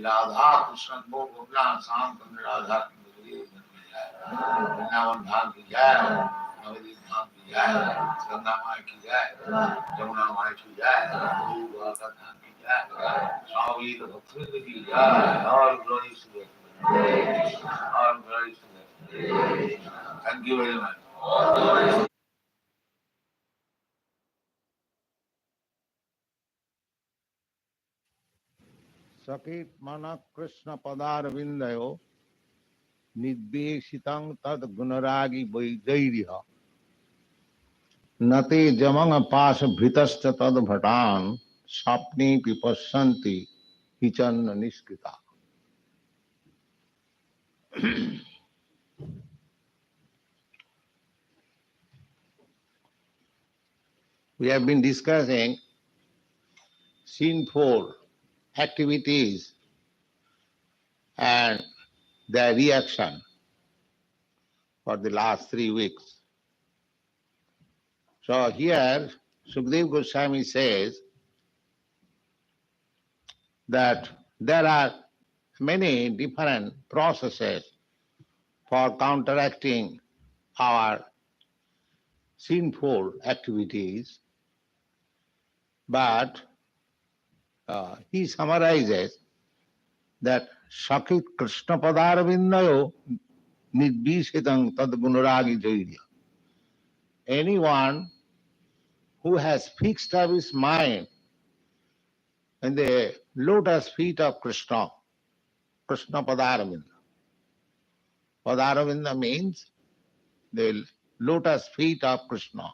Radha Krishna Bhogna Santam Radha Vrindavan Dham ki jai, Navadip Dham ki jai, Ganga Mai ki jai, Jamuna Mai ki jai, Guru Dwarka Dham ki jai, Swami Bhakti ki jai, all glory to the all glory to the Thank you very much. Sakit mana Krishna padar vindayo nidbeshitang tad gunaragi vaidairyha nate jamanga pasa bhritascha tad bhatan sapni pipassanti hichanna niskita. We have been discussing sinful activities and their reaction for the last 3 weeks. So here Sukadeva Goswami says that there are many different processes for counteracting our sinful activities, but he summarizes that Sakit Krishna Padaravindayo Nidbishitang Tad Gunaragi Jairya. Anyone who has fixed up his mind in the lotus feet of Krishna, Krishna Padaravinda. Padaravinda means the lotus feet of Krishna.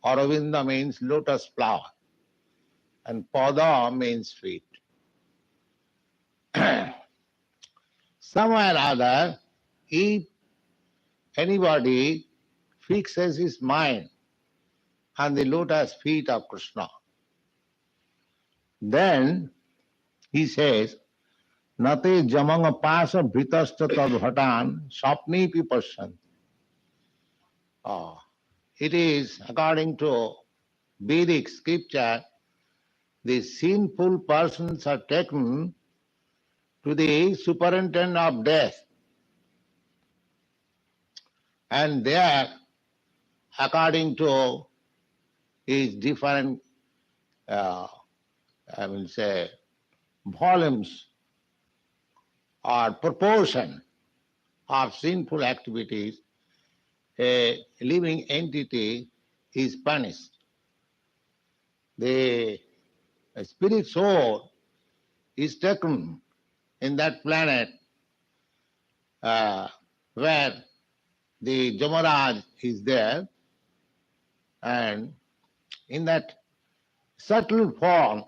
Aravinda means lotus flower. And Pada means feet. Somewhere or other, if anybody fixes his mind on the lotus feet of Krishna, Then he says, Nate jamanga pasa bhritasta tadbhatan sapni pipasyan. It is, according to Vedic scripture, the sinful persons are taken to the superintendent of death. And there, according to his different, volumes or proportion of sinful activities, a living entity is punished. The spirit soul is taken in that planet where the Jamaraj is there, and in that subtle form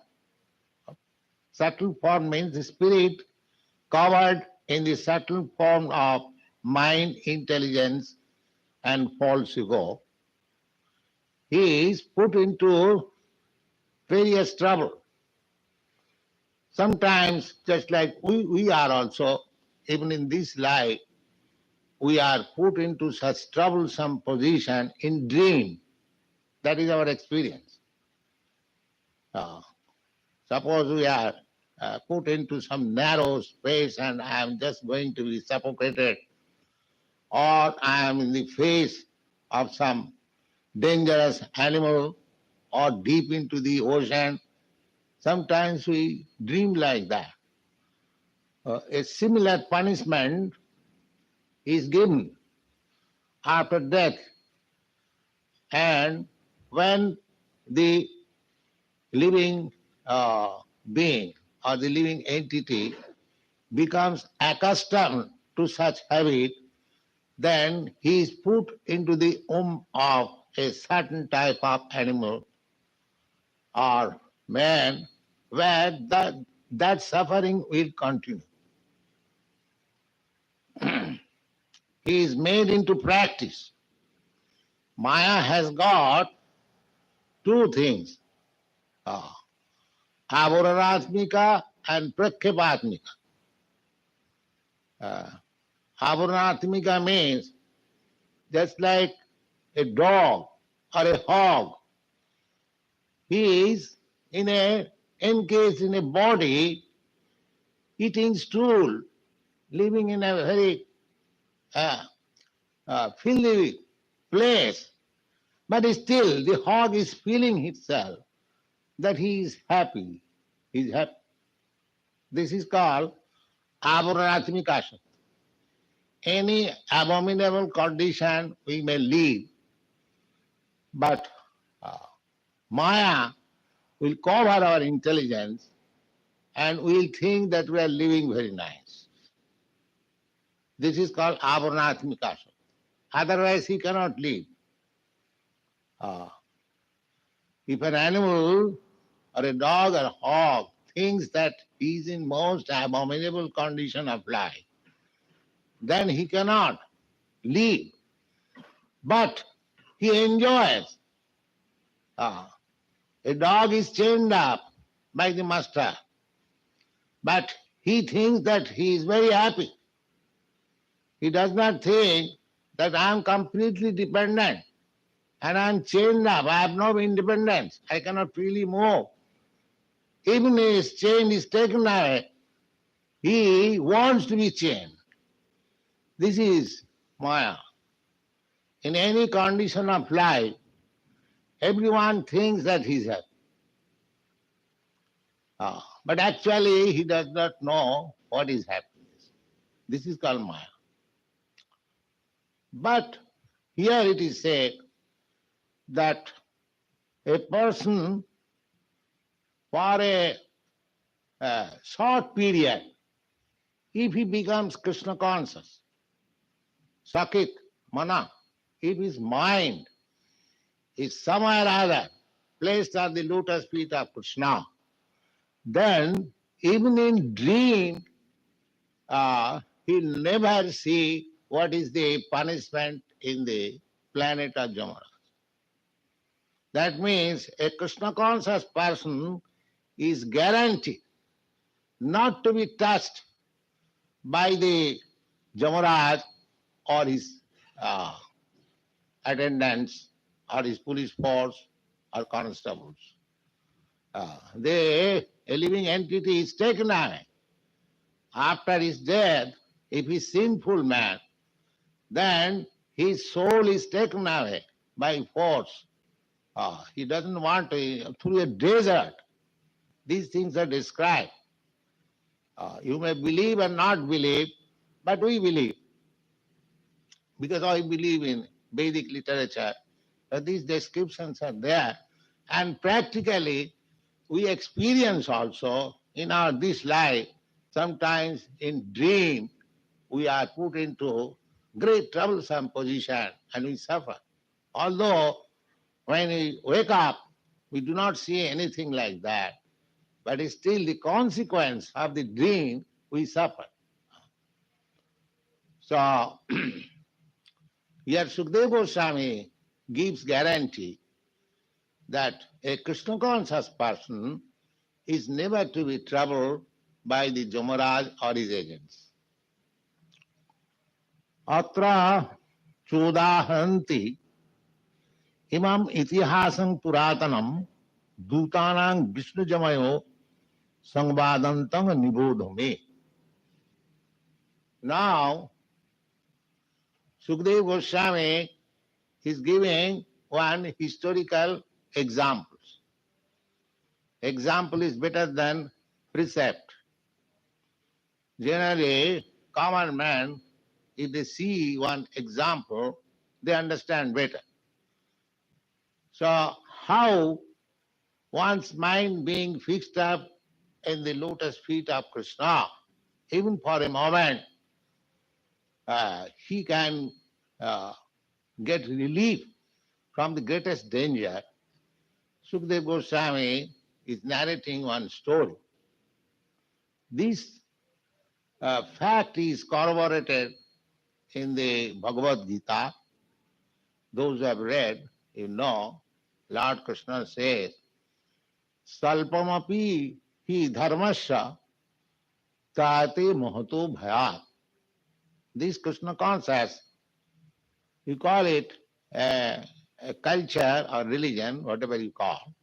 means the spirit covered in the subtle form of mind, intelligence and false ego, he is put into various trouble. Sometimes, just like we are also, even in this life, we are put into such troublesome position in dream. That is our experience. Suppose we are put into some narrow space and I am just going to be suffocated, or I am in the face of some dangerous animal or deep into the ocean. Sometimes we dream like that. A similar punishment is given after death, and when the living being or the living entity becomes accustomed to such habit, then he is put into the womb of a certain type of animal or man, where that suffering will continue. He is made into practice. Maya has got two things, Avaranaatmika and Prakhyapatmika. Avaranaatmika means just like a dog or a hog. He is encased in a body, eating stool, living in a very filthy place. But still, the hog is feeling itself that he is happy. He is happy. This is called Avaranaatmika. Any abominable condition we may live, but Maya will cover our intelligence and we will think that we are living very nice. This is called Avaranaatmika. Otherwise he cannot live. If an animal or a dog or a hog thinks that he is in most abominable condition of life, then he cannot live. But he enjoys. A dog is chained up by the master, but he thinks that he is very happy. He does not think that I am completely dependent and I am chained up. I have no independence. I cannot freely move. Even if his chain is taken away, he wants to be chained. This is Maya. In any condition of life, everyone thinks that he is happy. But actually he does not know what is happiness. This is called Maya. But here it is said that a person for a short period, if he becomes Krishna conscious, Sakit, Mana, if his mind is somewhere or other placed on the lotus feet of Krishna, then even in dream, he'll never see what is the punishment in the planet of Jamaraj. That means a Krishna conscious person is guaranteed not to be touched by the Jamaraj or his uh, attendants or his police force or constables. A living entity is taken away. After his death, if he is sinful man, then his soul is taken away by force. He doesn't want to, through a desert. These things are described. You may believe or not believe, but we believe. Because I believe in Vedic literature, these descriptions are there. And practically, we experience also in our this life, sometimes in dream, we are put into great troublesome position and we suffer. Although when we wake up, we do not see anything like that, but it's still the consequence of the dream we suffer. So here Sukadeva Goswami gives guarantee that a Krishna conscious person is never to be troubled by the Jamaraj or his agents. Atra chodahanti imam itihasam puratanam dutanang Vishnu jamayo sangvadantang nibodhame. Now, Sukadeva Goswami is giving one historical example. Example is better than precept. Generally, common man, if they see one example, they understand better. So, how one's mind being fixed up in the lotus feet of Krishna, even for a moment, he can get relief from the greatest danger. Sukadeva Goswami is narrating one story. This fact is corroborated in the Bhagavad Gita. Those who have read, you know, Lord Krishna says, Salpamapi hi dharmasya tate mahato bhayat. This Krishna conscious, you call it a culture or religion, whatever you call.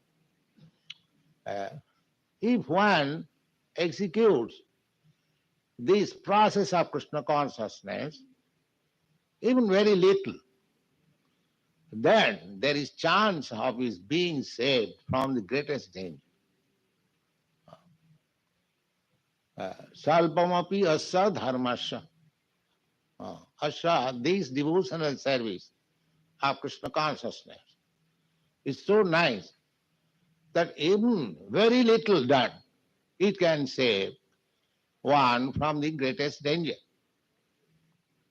If one executes this process of Krishna consciousness, even very little, then there is chance of his being saved from the greatest danger. Salpamapi asya dharmasya. Asya, this devotional service of Krishna consciousness is so nice that even very little done, it can save one from the greatest danger.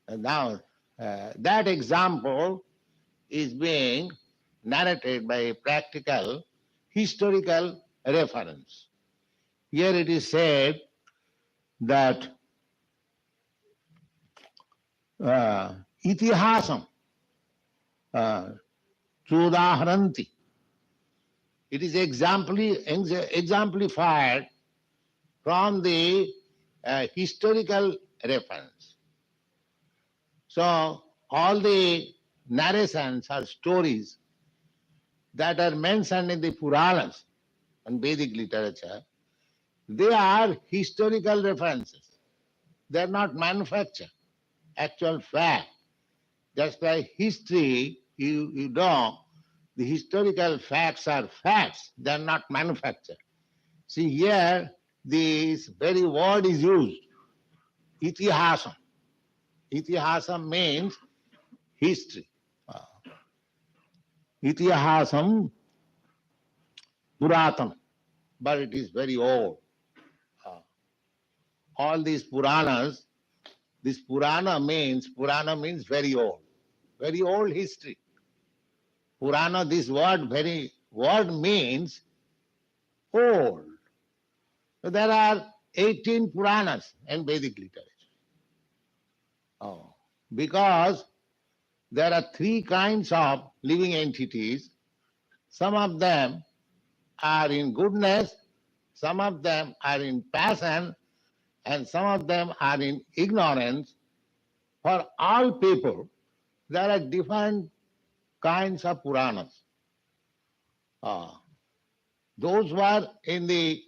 And now, that example is being narrated by a practical, historical reference. Here it is said that itihasam chodaharanti. It is exemplified from the historical reference. So all the narrations or stories that are mentioned in the Puranas and Vedic literature, they are historical references. They are not manufactured. Actual fact. Just like history, you know, the historical facts are facts. They are not manufactured. See here, this very word is used, itihasam. Itihasam means history. Itihasam puratam, but it is very old. All these Puranas, this Purana means very old history. Purana, this word means old. So there are 18 Puranas in Vedic literature. Because there are three kinds of living entities. Some of them are in goodness, some of them are in passion, and some of them are in ignorance. For all people, there are different kinds of Puranas. Those who are in the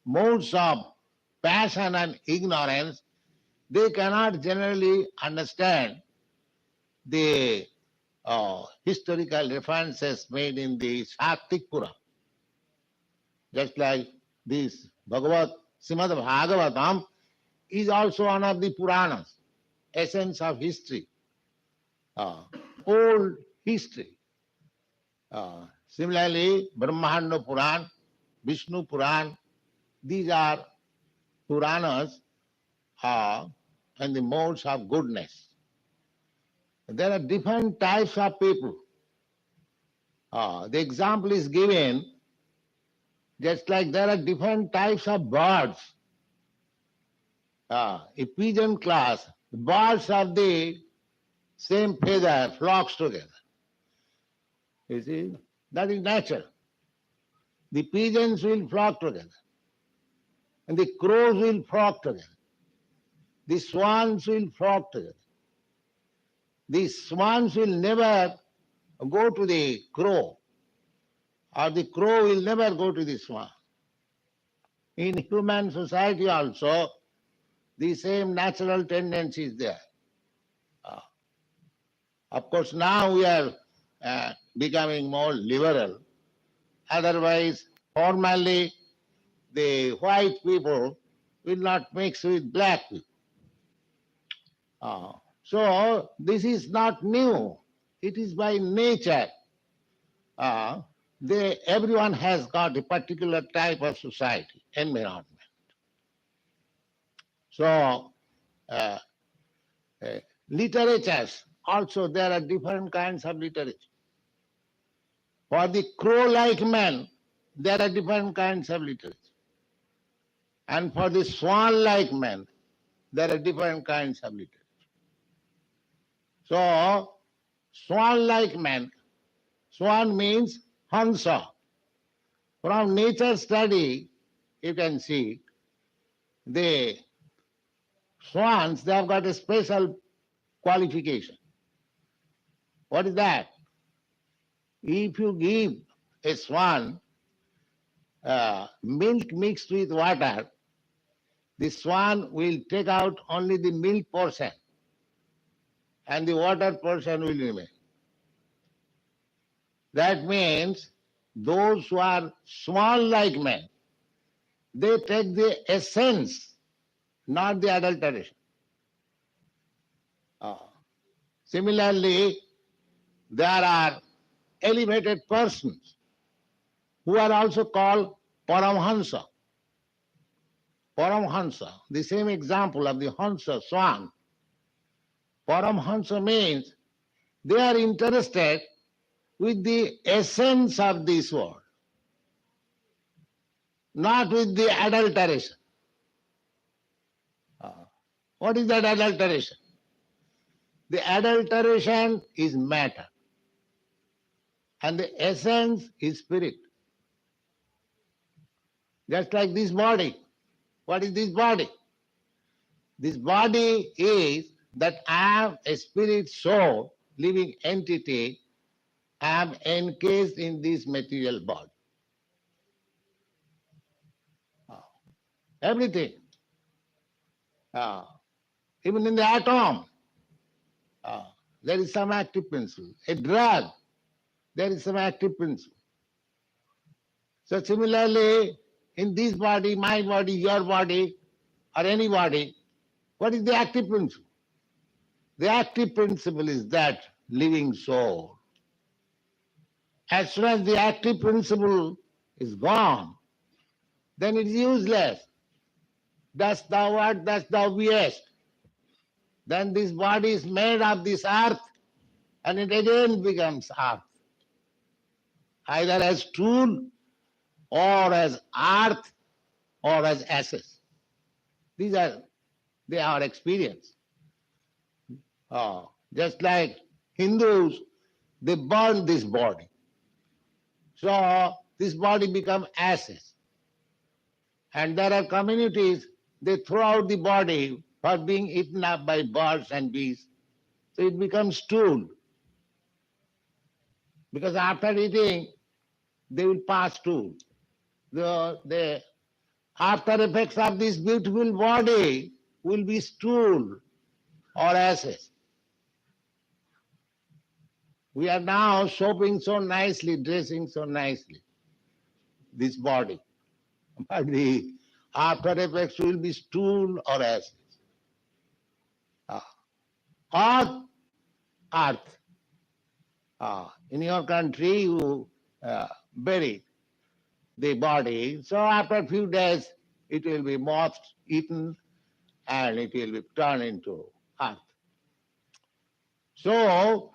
modes of passion and ignorance, they cannot generally understand the historical references made in the Shaktik Purana. Just like this Srimad Bhagavatam is also one of the Puranas, essence of history, old history. Similarly, Brahmanda Puran, Vishnu Puran, these are Puranas and the modes of goodness. There are different types of people. The example is given just like there are different types of birds. A pigeon class, birds of the same feather flocks together. You see, that is natural. The pigeons will flock together, and the crows will flock together. The swans will flock together. The swans will never go to the crow, or the crow will never go to the swan. In human society also, the same natural tendency is there. Of course, now we are becoming more liberal. Otherwise, formerly, the white people will not mix with black people. So this is not new. It is by nature. Everyone has got a particular type of society, environment. So literatures, also there are different kinds of literature. For the crow-like man, there are different kinds of literature. And for the swan-like man, there are different kinds of literature. So, swan-like man, swan means Hansa. From nature study, you can see the swans, they have got a special qualification. What is that? If you give a swan milk mixed with water, the swan will take out only the milk portion and the water portion will remain. That means those who are swan-like men, they take the essence, not the adulteration. Similarly, there are elevated persons who are also called Paramhansa. Paramhansa, the same example of the Hansa, swan. Paramhansa means they are interested with the essence of this world, not with the adulteration. What is that adulteration? The adulteration is matter, and the essence is spirit. Just like this body. What is this body? This body is that I am a spirit soul, living entity. I am encased in this material body. Everything. Even in the atom, there is some active principle. A drug, there is some active principle. So similarly, in this body, my body, your body, or any body, what is the active principle? The active principle is that living soul. As soon as the active principle is gone, then it is useless. Dost thou what, dost thou beest? Then this body is made of this earth, and it again becomes earth. Either as tool, or as earth, or as ashes. They are our experience. Just like Hindus, they burn this body. So this body becomes ashes. And there are communities, they throw out the body for being eaten up by birds and bees. So it becomes stool. Because after eating, they will pass stool. The after effects of this beautiful body will be stool or ashes. We are now soaping so nicely, dressing so nicely, this body. But the after effects will be stool or ashes. Or earth. In your country, you bury the body. So after a few days, it will be moth eaten and it will be turned into earth. So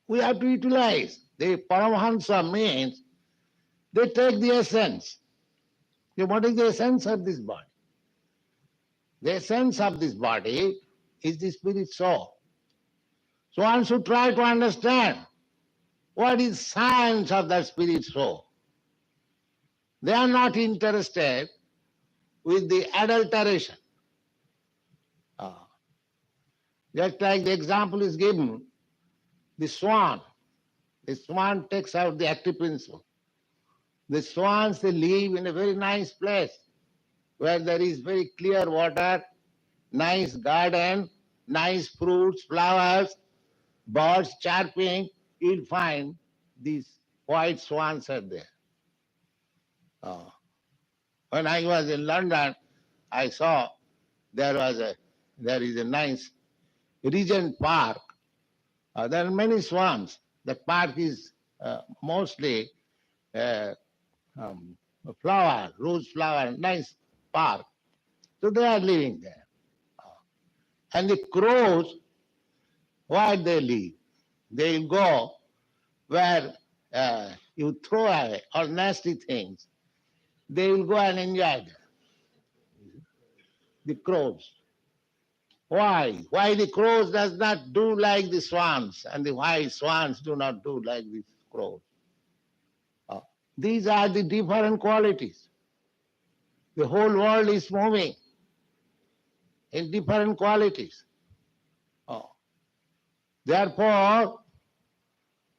we have to utilize. The Paramahansa means they take the essence. What is the essence of this body? The essence of this body is the spirit soul. So one should try to understand what is science of the spirit soul. They are not interested with the adulteration. Just like the example is given, the swan. The swan takes out the active principle. The swans, they live in a very nice place where there is very clear water, nice garden, nice fruits, flowers, birds chirping. You'll find these white swans are there. When I was in London, I saw there is a nice Regent Park. There are many swans. The park is mostly flower, rose flower, nice park. So they are living there. And the crows, where they live, they will go where you throw away all nasty things. They will go and enjoy them. The crows. Why? Why the crows does not do like the swans, and why swans do not do like the crows? These are the different qualities. The whole world is moving in different qualities. Therefore,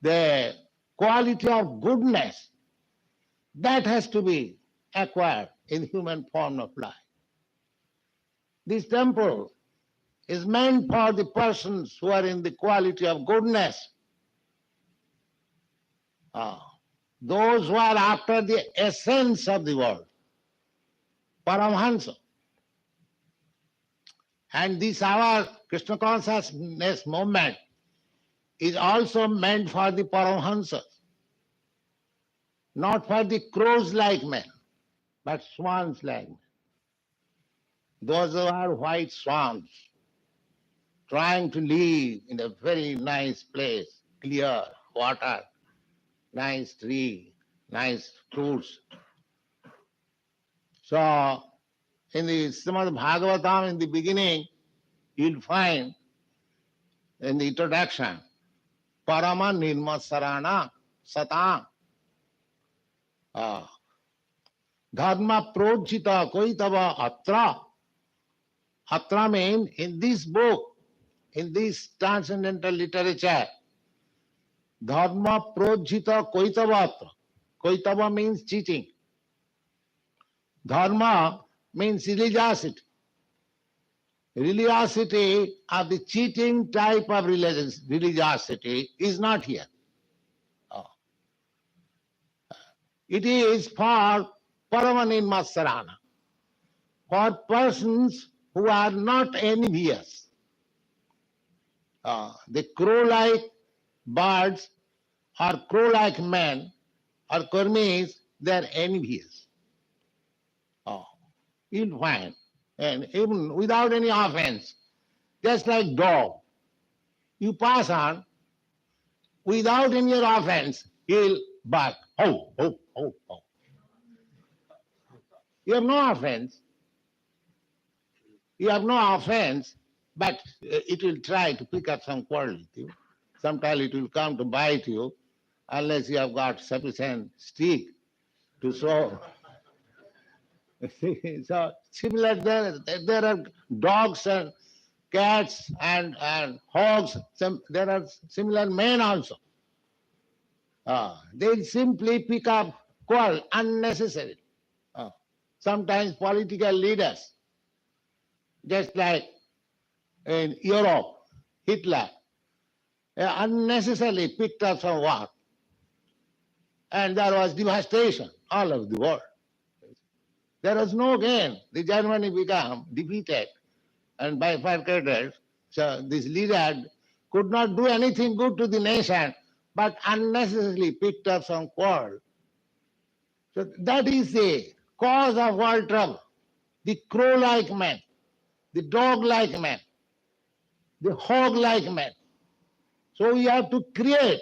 the quality of goodness, that has to be acquired in human form of life. This temple is meant for the persons who are in the quality of goodness. Those who are after the essence of the world, Paramahansa. And this our Krishna consciousness movement is also meant for the Paramahansas, not for the crows-like men, but swans-like men. Those who are white swans, trying to live in a very nice place, clear water, nice tree, nice fruits. So, in the Srimad Bhagavatam, in the beginning, you'll find in the introduction, Parama Nirmasarana Sata Dharma Projita Koitava Atra. Atra means in this book, in this transcendental literature, Dharma Projita Koitava Atra. Koitava means cheating. Dharma means religiosity. Religiosity of the cheating type of religiosity is not here. It is for Paramanirmasarana, for persons who are not envious. The crow-like birds or crow-like men or karmis, they are envious. You'll find, and even without any offense, just like dog, you pass on, without any offense, he'll bark. Ho, ho, ho, ho. You have no offense. You have no offense, but it will try to pick up some quarrel with you. Sometimes it will come to bite you, unless you have got sufficient stick to show So similar, there are dogs and cats and hogs. There are similar men also. They simply pick up quarrel unnecessarily. Sometimes political leaders, just like in Europe, Hitler, unnecessarily picked up some war, and there was devastation all over the world. There was no gain. The Germany became defeated and bifurcated. So this leader could not do anything good to the nation, but unnecessarily picked up some quarrel. So that is the cause of world trouble. The crow-like man, the dog-like man, the hog-like man. So we have to create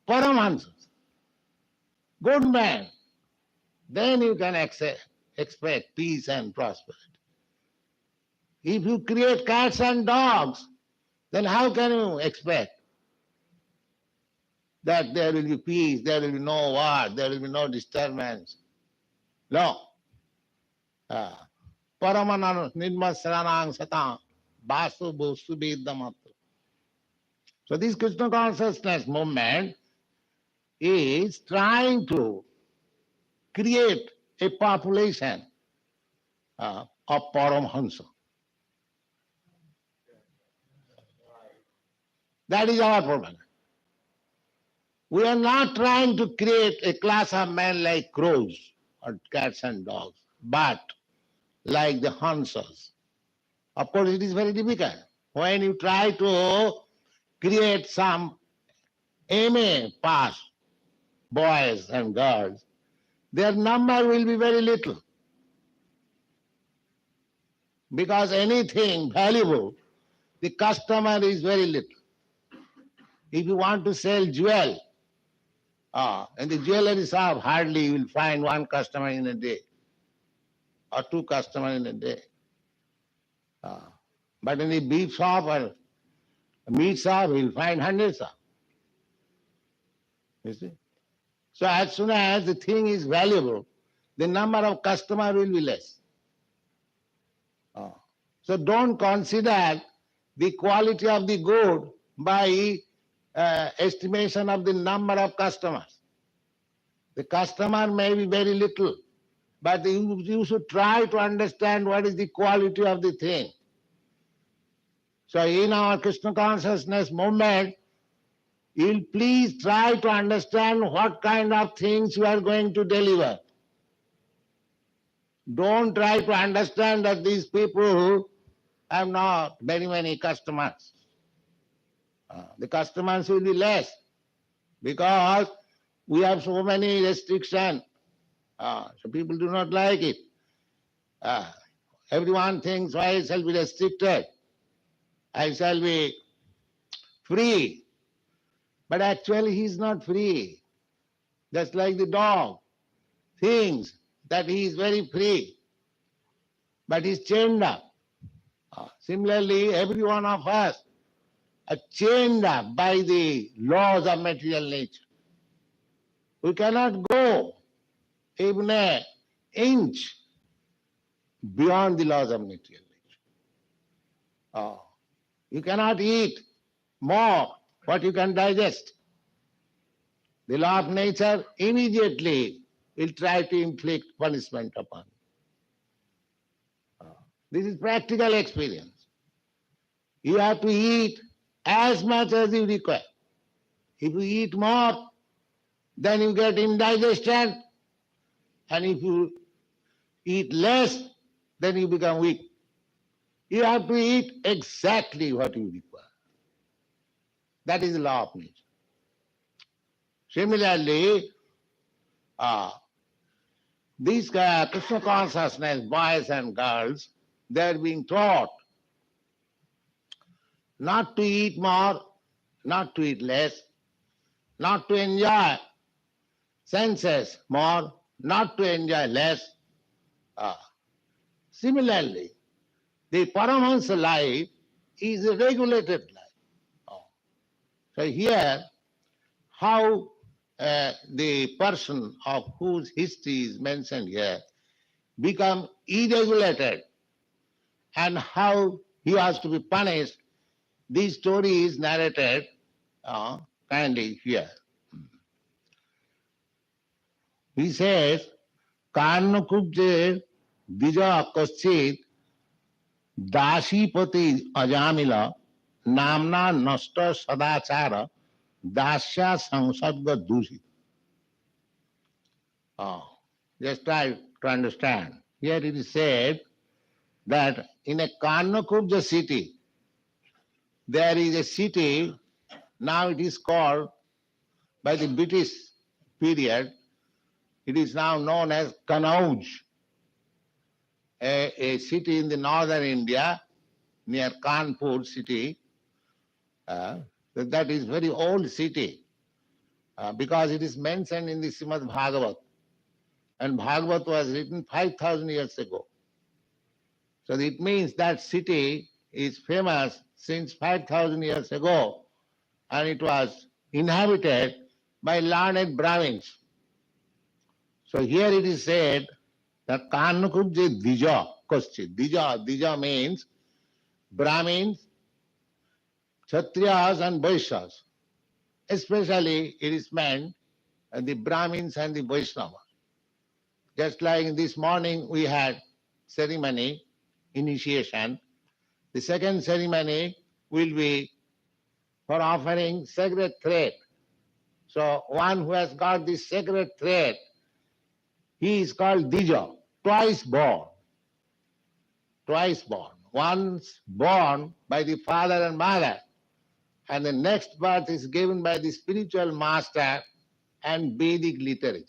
paramahansas, good man. Then you can expect peace and prosperity. If you create cats and dogs, then how can you expect that there will be peace, there will be no war, there will be no disturbance? No. Paramana nirmasaranang satam basu bosu vedamatra. So this Krishna consciousness movement is trying to create a population of Paramhansa. That is our problem. We are not trying to create a class of men like crows or cats and dogs, but like the Hansas. Of course, it is very difficult. When you try to create some MA pass boys and girls, their number will be very little. Because anything valuable, the customer is very little. If you want to sell jewel, in the jewelry shop, hardly you will find one customer in a day or two customers in a day. But in the beef shop or meat shop, you will find hundreds of. You see? So as soon as the thing is valuable, the number of customers will be less. So don't consider the quality of the good by estimation of the number of customers. The customer may be very little, but you should try to understand what is the quality of the thing. So in our Krishna consciousness movement, you'll please try to understand what kind of things you are going to deliver. Don't try to understand that these people have not very many customers. The customers will be less because we have so many restrictions. So people do not like it. Everyone thinks, why I shall be restricted? I shall be free. But actually he is not free. Just like the dog thinks that he is very free, but he is chained up. Similarly, every one of us are chained up by the laws of material nature. We cannot go even an inch beyond the laws of material nature. You cannot eat more what you can digest. The law of nature immediately will try to inflict punishment upon you. This is practical experience. You have to eat as much as you require. If you eat more, then you get indigestion, and if you eat less, then you become weak. You have to eat exactly what you require. That is the law of nature. Similarly, these Krishna consciousness boys and girls, they are being taught not to eat more, not to eat less, not to enjoy senses more, not to enjoy less. Similarly, the Paramahansa life is a regulated life. So here, how the person of whose history is mentioned here become irregulated and how he was to be punished, this story is narrated kindly here. He says, Karnakubje Dija Kaschit Dashipati Ajamila Namna Nasta Sadachara Dasya Samsadga Dushit. Just try to understand. Here it is said that in a Karnakubja city, there is a city, now it is called, by the British period, it is now known as Kanauj, a city in the northern India, near Kanpur city. That is very old city, because it is mentioned in the Srimad Bhagavat. And Bhagavat was written 5,000 years ago. So it means that city is famous since 5,000 years ago, and it was inhabited by learned Brahmins. So here it is said that Kanakubje Dija Koschit. Dija means Brahmins, Kshatriyas and Vaishyas. Especially it is meant the Brahmins and the Vaishnavas. Just like this morning we had ceremony, initiation. The second ceremony will be for offering sacred thread. So one who has got this sacred thread, he is called Dija, twice born. Twice born. Once born by the father and mother, and the next birth is given by the spiritual master and Vedic literature.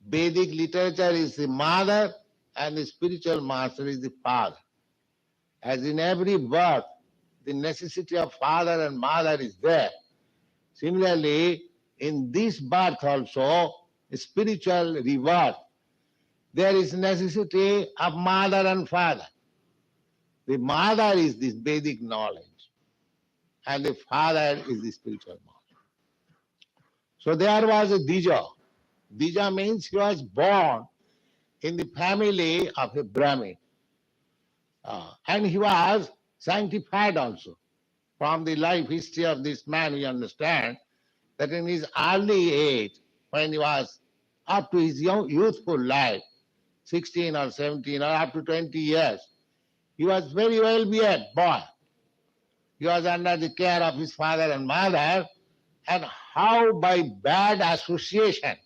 Vedic literature is the mother and the spiritual master is the father. As in every birth, the necessity of father and mother is there. Similarly, in this birth also, spiritual rebirth, there is necessity of mother and father. The mother is this Vedic knowledge, and the father is the spiritual knowledge. So there was a Dija. Dija means he was born in the family of a Brahmin. And he was sanctified also. From the life history of this man, we understand that in his early age, when he was up to his youthful life, 16 or 17 or up to 20 years, he was very well behaved boy. He was under the care of his father and mother, and how by bad association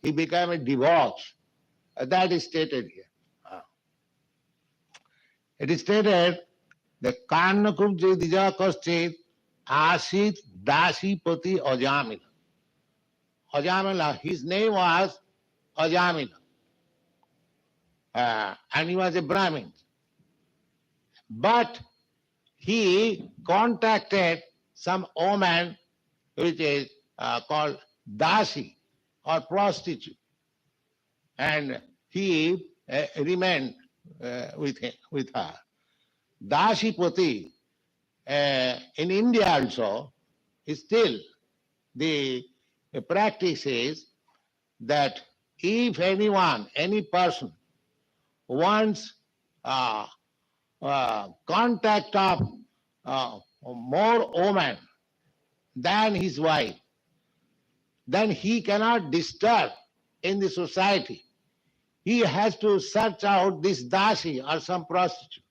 he became a divorce. That is stated here. It is stated that Karnakubje Dija Kaschit Asit Dasipati Ajamila. Ajamila, his name was Ajamila. And he was a Brahmin. But he contacted some woman which is called Dasi or prostitute. And he remained with her. Dashipati, in India also, is still the practice is that if anyone, any person wants contact of more women than his wife, then he cannot disturb in the society. He has to search out this dasi or some prostitute.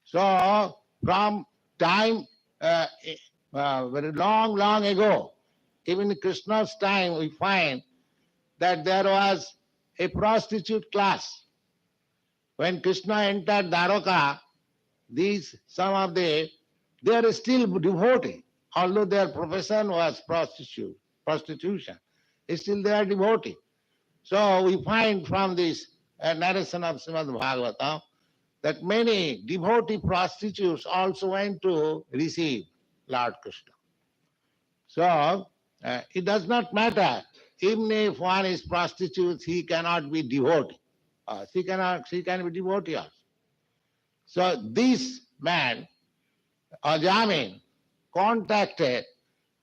So from time very long ago, even in Krishna's time, we find that there was a prostitute class. When Krishna entered Dwaraka, they are still devotee, although their profession was prostitution. Still they are devotee. So we find from this narration of Srimad Bhagavatam that many devotee prostitutes also went to receive Lord Krishna. So it does not matter, even if one is prostitute, he cannot be devotee. She can be devotee also. So this man, Ajamin, contacted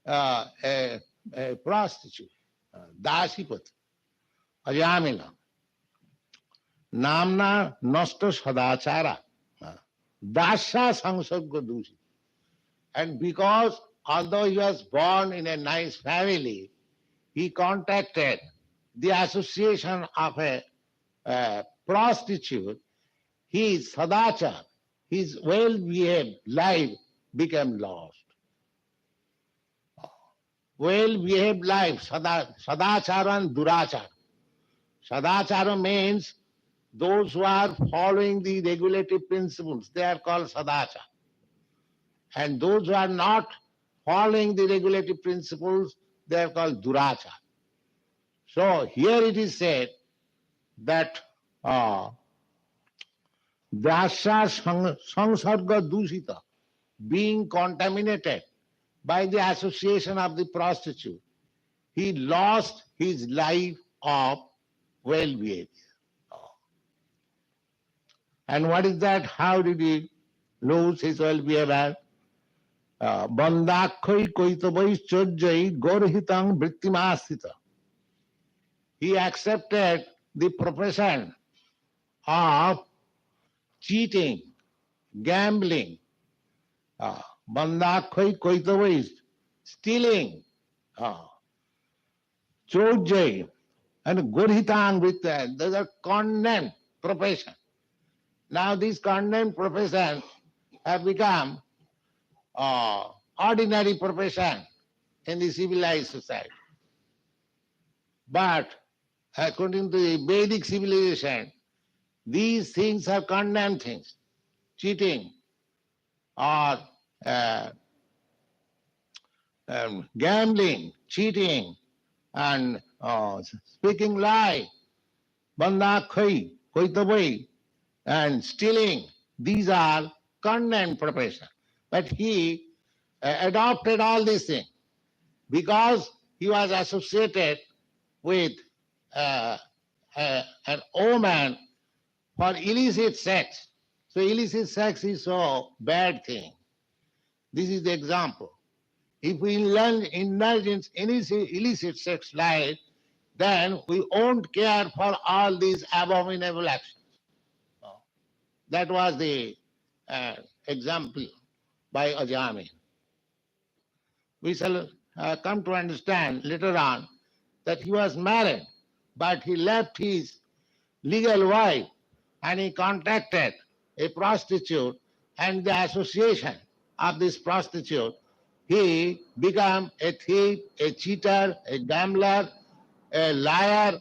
a prostitute. Dasipati, Ajamila, Namna Nasta Sadachara, Dasha Sangsarga Dushi. And because although he was born in a nice family, he contacted the association of a prostitute, his sadachar, his well-behaved life became lost. Well-behaved life, sadachara and durachara. Sadachara means those who are following the regulative principles, they are called sadachara. And those who are not following the regulative principles, they are called durachara. So here it is said that Dasya Sangsarga Dushita, being contaminated by the association of the prostitute, he lost his life of well-behavior. And what is that? How did he lose his well-behavior? Bandakhoi koitavai chojjai gorhitang vrittimasita. He accepted the profession of cheating, gambling, bandakhoi koitavai, stealing, chojjai, and gorhitang vrittimasita. Those are condemned profession. Now these condemned professions have become ordinary profession in the civilized society. But according to the Vedic civilization, these things are condemned things. Cheating or gambling, cheating, and speaking lie, bandakhoi, koitavai, and stealing. These are condemned profession. But he adopted all these things because he was associated with an woman for illicit sex. So illicit sex is so bad thing. This is the example. If we indulge in illicit sex life, then we won't care for all these abominable actions. That was the example by Ajami. We shall come to understand later on that he was married, but he left his legal wife and he contacted a prostitute, and the association of this prostitute, he became a thief, a cheater, a gambler, a liar,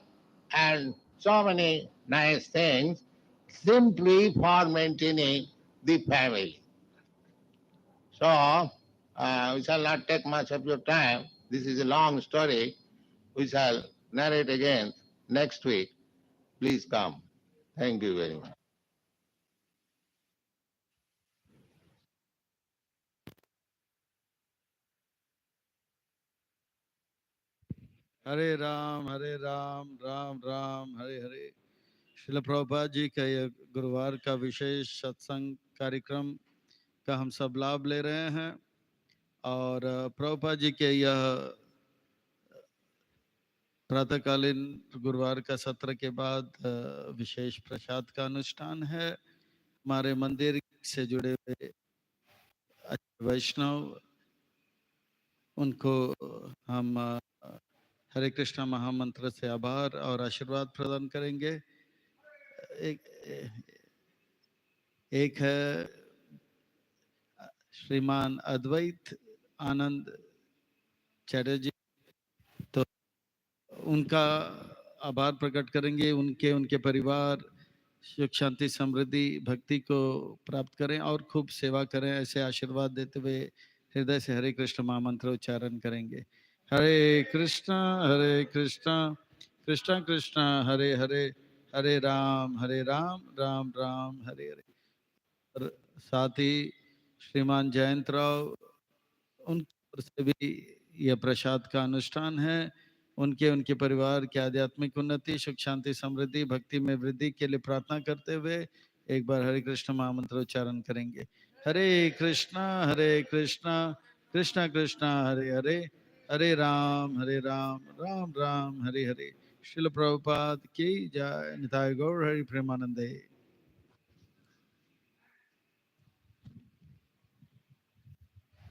and so many nice things, simply for maintaining the family. So, we shall not take much of your time. This is a long story. We shall narrate again next week. Please come. Thank you very much. हरे राम राम राम हरे हरे। श्रील प्रभुपाद जी का यह गुरुवार का विशेष सत्संग कार्यक्रम का हम सब लाभ ले रहे हैं और प्रभुपाद जी के यह प्रातःकालीन गुरुवार का सत्र के बाद विशेष प्रसाद का अनुष्ठान है। हमारे मंदिर से जुड़े हुए वैष्णव, उनको हम हरे कृष्णा महामंत्र से आभार और आशीर्वाद प्रदान करेंगे। एक है श्रीमान अद्वैत आनंद चैटर्जी, तो उनका आभार प्रकट करेंगे। उनके परिवार सुख शांति समृद्धि भक्ति को प्राप्त करें और खूब सेवा करें, ऐसे आशीर्वाद देते हुए हृदय से हरे कृष्ण महामंत्र उच्चारण करेंगे। हरे कृष्णा कृष्णा कृष्णा हरे हरे, हरे राम राम राम हरे हरे। और साथ ही श्रीमान जयंत राव, उनकी ओर से भी यह प्रसाद का अनुष्ठान है। उनके परिवार की आध्यात्मिक उन्नति, सुख शांति समृद्धि भक्ति में वृद्धि के लिए प्रार्थना करते हुए एक बार हरे कृष्ण महामंत्र उच्चारण करेंगे। हरे कृष्णा कृष्णा कृष्णा हरे हरे, हरे राम राम राम हरे हरे। श्रील प्रभुपाद की जय। निताय गौर हरि प्रेमानंदे।